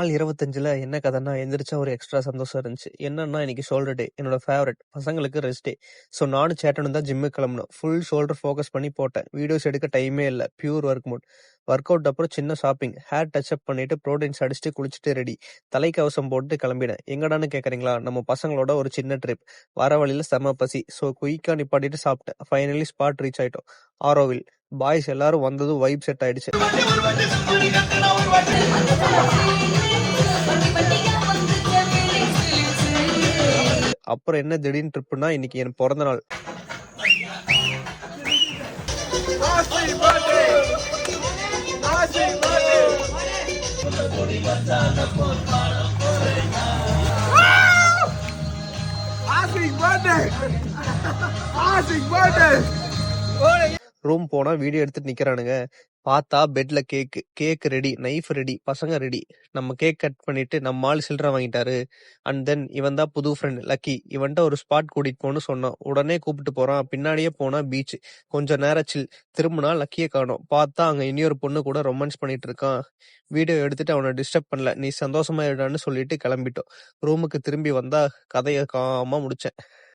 நாள் 25ல என்ன கதைன்னா, எந்திரிச்சா ஒரு எக்ஸ்ட்ரா சந்தோஷம் இருந்துச்சு. என்னன்னா, இன்னைக்கு ஷோல்டர் டே. என்னோட ஃபேவரைட். பசங்களுக்கு ரெஸ்ட் டே. ஸோ நானும் சேட்டனும் தான் ஜிம்முக்கு கிளம்புனோம். ஃபுல் ஷோல்டர் ஃபோக்கஸ் பண்ணி போட்டேன். வீடியோஸ் எடுக்க டைமே இல்ல. Pure work mode. Work out அப்புறம் சின்ன ஷாப்பிங். ஹேர் டச் அப் பண்ணிட்டு புரோட்டீன்ஸ் அடிச்சுட்டு குளிச்சுட்டு ரெடி. தலைக்கவசம் போட்டு கிளம்பினேன். எங்கடான்னு கேட்குறீங்களா? நம்ம பசங்களோட ஒரு சின்ன ட்ரிப். வர வழியில செம பசி. ஸோ குயிக்கா நிப்பாட்டிட்டு சாப்பிட்டேன். ஃபைனலி ஸ்பாட் ரீச் ஆயிட்டோம். ஆரோவில். பாய்ஸ் எல்லாரும் வந்ததும் வைப் செட் ஆயிடுச்சு. அப்புறம் என்ன திடீர்னு ட்ரிப்புனா, இன்னைக்கு என் பிறந்த நாள். ரூம் போனா வீடியோ எடுத்துட்டு நிக்கிறானுங்க. பார்த்தா பெட்ல கேக் ரெடி, நைஃப் ரெடி, பசங்க ரெடி. நம்ம கேக் கட் பண்ணிட்டு நம்ம ஆள் சில்லறை வாங்கிட்டாரு. அண்ட் தென் இவன் தான் புது ஃப்ரெண்ட் லக்கி. இவன்ட்ட ஒரு ஸ்பாட் கூட்டிட்டு போன்னு சொன்னான். உடனே கூப்பிட்டு போறான். பின்னாடியே போனா பீச். கொஞ்சம் நேரம் சில். திரும்பினா லக்கியை காணோம். பார்த்தா அங்க இன்னொரு பொண்ணு கூட ரொமான்ஸ் பண்ணிட்டு இருக்கான். வீடியோ எடுத்துட்டு அவனை டிஸ்டர்ப் பண்ணல. நீ சந்தோஷமா இருடான்னு சொல்லிட்டு கிளம்பிட்டோம். ரூமுக்கு திரும்பி வந்தா கதையை காமா முடிச்சேன்.